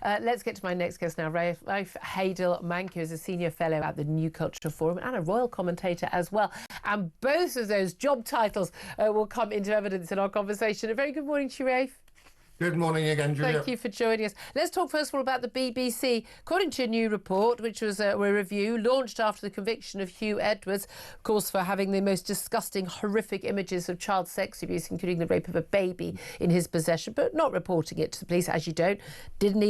Let's get to my next guest now. Rafe Heydel-Mankoo is a senior fellow at the New Culture Forum and a royal commentator as well. And both of those job titles will come into evidence in our conversation. A very good morning to you, Rafe. Good morning again, Julia. Thank you for joining us. Let's talk first of all about the BBC. According to a new report, which was a review launched after the conviction of Huw Edwards, of course, for having the most disgusting, horrific images of child sex abuse, including the rape of a baby, in his possession, but not reporting it to the police, as you don't. Didn't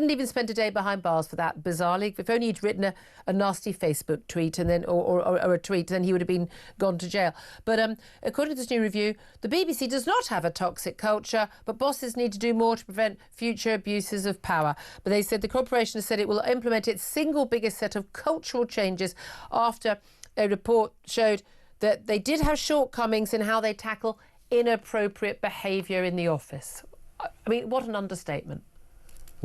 even spend a day behind bars for that, bizarrely. If only he'd written a nasty Facebook tweet and then or a tweet, then he would have been gone to jail. But according to this new review, the BBC does not have a toxic culture, but bosses need to do more to prevent future abuses of power. But they said the corporation has said it will implement its single biggest set of cultural changes after a report showed that they did have shortcomings in how they tackle inappropriate behaviour in the office. I mean, what an understatement.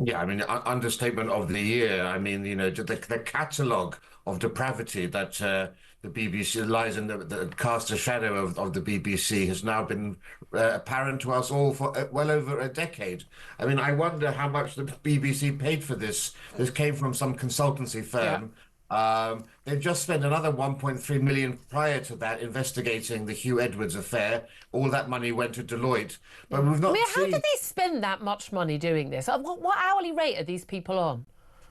Yeah, I mean, understatement of the year. I mean, you know, the catalogue of depravity that the BBC lies in, that casts a shadow of the BBC has now been apparent to us all for well over a decade. I mean, I wonder how much the BBC paid for this. This came from some consultancy firm. Yeah. They've just spent another 1.3 million prior to that investigating the Huw Edwards affair. All that money went to Deloitte, but we've not. How did they spend that much money doing this? What hourly rate are these people on?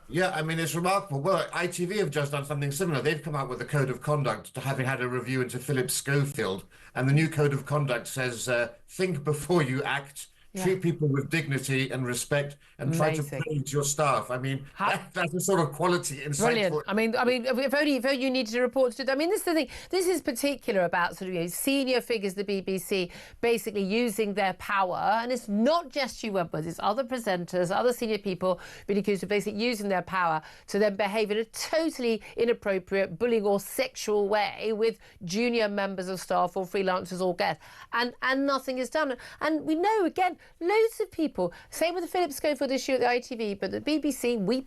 Yeah, I mean, it's remarkable. Well, ITV have just done something similar. They've come out with a code of conduct to having had a review into Philip Schofield, and the new code of conduct says, think before you act. Yeah. Treat people with dignity and respect, and try to praise your staff. I mean, that's the sort of quality insight. Brilliant. I mean, if only you needed a report to do. I mean, this is the thing. This is particular about sort of, you know, senior figures of the BBC basically using their power, and it's not just Huw Edwards, it's other presenters, other senior people being accused of basically using their power to then behave in a totally inappropriate, bullying or sexual way with junior members of staff or freelancers or guests, and nothing is done. And we know again. Loads of people, same with the Philip Schofield issue at the ITV, but the BBC, we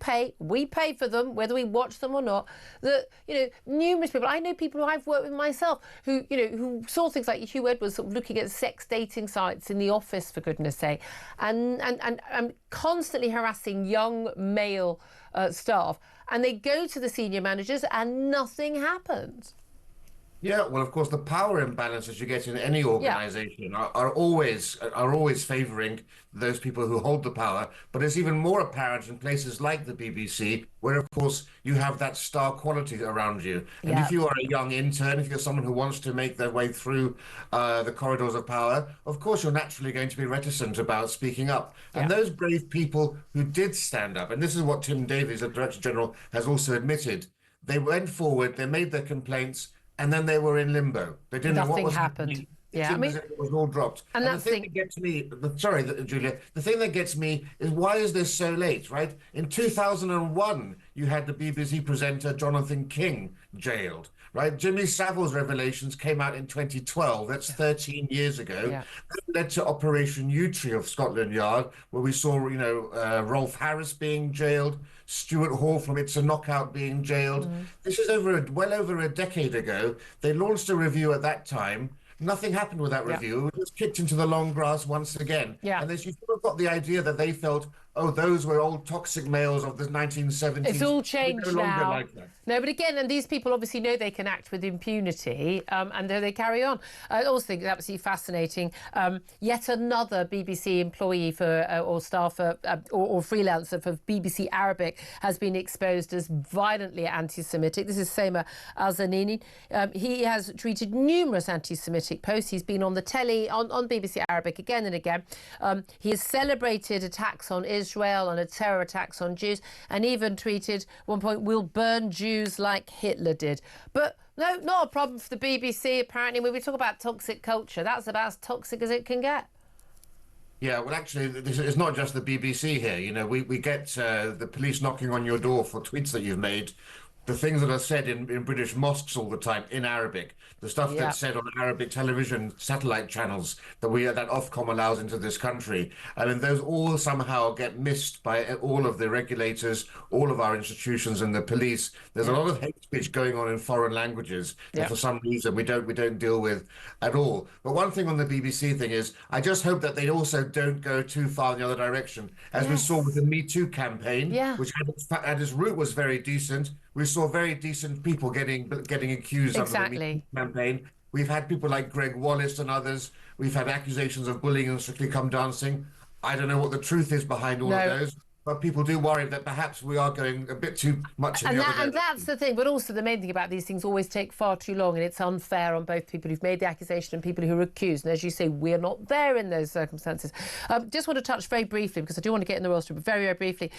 pay for them, whether we watch them or not. That, you know, numerous people, I know people who I've worked with myself who, you know, who saw things like Huw Edwards sort of looking at sex dating sites in the office, for goodness sake, and constantly harassing young male staff, and they go to the senior managers and nothing happens. Yeah, well, of course, the power imbalances you get in any organisation are always favouring those people who hold the power. But it's even more apparent in places like the BBC, where, of course, you have that star quality around you. And if you are a young intern, if you're someone who wants to make their way through the corridors of power, of course, you're naturally going to be reticent about speaking up. And those brave people who did stand up, and this is what Tim Davies, the Director General, has also admitted, they went forward, they made their complaints, and then they were in limbo. They didn't know what was happening. Yeah, I mean, it was all dropped. And the thing that gets me, sorry, Julia, the thing that gets me is, why is this so late, right? In 2001, you had the BBC presenter Jonathan King jailed, right? Jimmy Savile's revelations came out in 2012. That's 13 years ago. Yeah. That led to Operation Yewtree of Scotland Yard, where we saw, you know, Rolf Harris being jailed, Stuart Hall from It's a Knockout being jailed. This is well over a decade ago. They launched a review at that time. Nothing happened with that review. It was kicked into the long grass once again. Yeah. And then you sort of got the idea that they felt, oh, those were old toxic males of the 1970s. It's all changed no longer now. Like that. No, but again, and these people obviously know they can act with impunity, and they carry on. I also think it's absolutely fascinating. Yet another BBC employee or staffer or freelancer for BBC Arabic has been exposed as violently anti-Semitic. This is Sema Azanini. He has tweeted numerous anti-Semitic posts. He's been on the telly, on BBC Arabic again and again. He has celebrated attacks on Israel and terror attacks on Jews, and even tweeted at one point, "We'll burn Jews like Hitler did." But no, not a problem for the BBC, apparently. When we talk about toxic culture, that's about as toxic as it can get. Yeah, well, actually, it's not just the BBC here. You know, we get the police knocking on your door for tweets that you've made. the things that are said in British mosques all the time in Arabic, the stuff Yeah. that's said on Arabic television satellite channels that Ofcom allows into this country. I mean, those all somehow get missed by all of the regulators, all of our institutions, and the police. There's a lot of hate speech going on in foreign languages that Yeah. for some reason we don't deal with at all. But one thing on the BBC thing is, I just hope that they also don't go too far in the other direction, as we saw with the Me Too campaign, Yeah. which at its root was very decent. We saw very decent people getting accused under the Me Too Exactly. campaign. We've had people like Greg Wallace and others. We've had accusations of bullying and Strictly Come Dancing. I don't know what the truth is behind all of No. those, but people do worry that perhaps we are going a bit too much in And the other and direction. that's the thing. But also the main thing about these things always take far too long, and it's unfair on both people who've made the accusation and people who are accused. And as you say, we're not there in those circumstances. Just want to touch very briefly, because I do want to get in the royal story, but very, very briefly.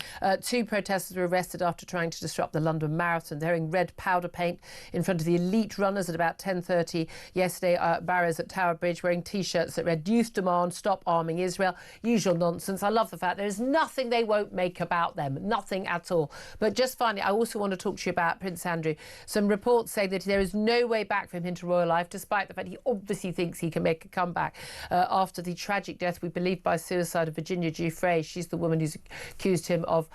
2 protesters were arrested after trying to disrupt the London Marathon. They're wearing red powder paint in front of the elite runners at about 10:30 yesterday. Barrows at Tower Bridge, wearing T-shirts that read "Youth Demand, Stop Arming Israel." Usual nonsense. I love the fact there is nothing they won't make about them. Nothing at all. But just finally, I also want to talk to you about Prince Andrew. Some reports say that there is no way back for him into royal life, despite the fact he obviously thinks he can make a comeback after the tragic death, we believe, by suicide of Virginia Giuffre. She's the woman who's accused him of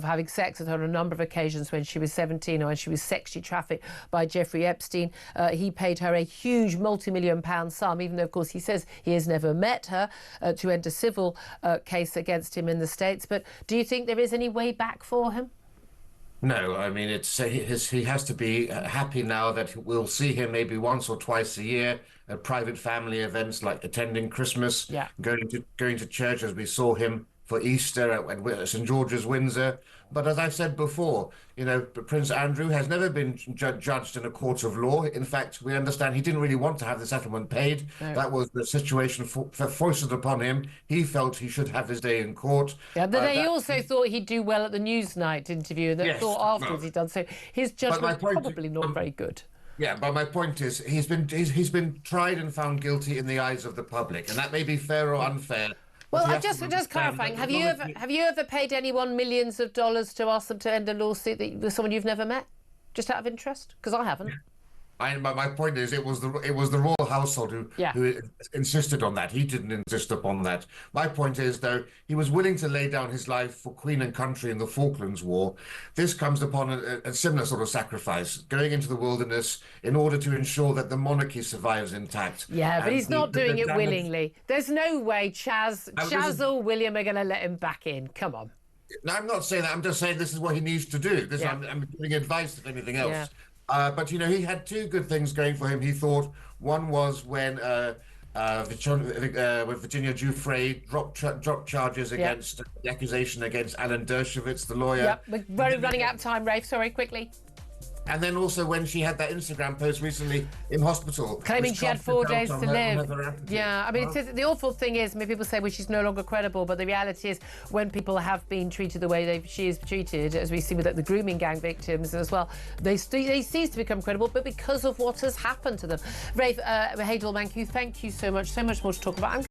having sex with her on a number of occasions when she was 17, or when she was sexually trafficked by Jeffrey Epstein. He paid her a huge multi-million-pound sum, even though, of course, he says he has never met her, to end a civil case against him in the States. But do you think there is any way back for him? No, I mean he has to be happy now that we'll see him maybe once or twice a year at private family events like attending Christmas, Yeah. going to church, as we saw him for Easter at St George's, Windsor. But as I've said before, Prince Andrew has never been judged in a court of law. In fact, we understand he didn't really want to have the settlement paid. No. That was the situation foisted upon him. He felt he should have his day in court. Yeah, but he also thought he'd do well at the Newsnight interview, and Yes, thought afterwards he'd done so. His judgment probably not very good. Yeah, but my point is, he's been tried and found guilty in the eyes of the public, and that may be fair or unfair. Well, but he has to just understand clarifying, that have you ever paid anyone millions of dollars to ask them to end a lawsuit with someone you've never met, just out of interest? Because I haven't. My point is, it was the royal household who insisted on that. He didn't insist upon that. My point is, though, he was willing to lay down his life for Queen and country in the Falklands War. This comes upon a similar sort of sacrifice, going into the wilderness in order to ensure that the monarchy survives intact. Yeah, but And he's not doing it damage- willingly. There's no way Chaz or William are going to let him back in. Come on. No, I'm not saying that. I'm just saying this is what he needs to do. Yeah. I'm giving advice, if anything else. Yeah. But he had 2 good things going for him. He thought one was when Virginia Giuffre dropped charges against the accusation against Alan Dershowitz, the lawyer. Yep, we're running out of time, Rafe. Sorry, quickly. And then also when she had that Instagram post recently in hospital, Claiming which she had cast 4 doubt days on to her live. veracity. Yeah, I mean, the awful thing is, people say, well, she's no longer credible, but the reality is when people have been treated the way she is treated, as we see with the grooming gang victims as well, they cease to become credible, but because of what has happened to them. Rafe Heydel-Mankoo, thank you so much. So much more to talk about.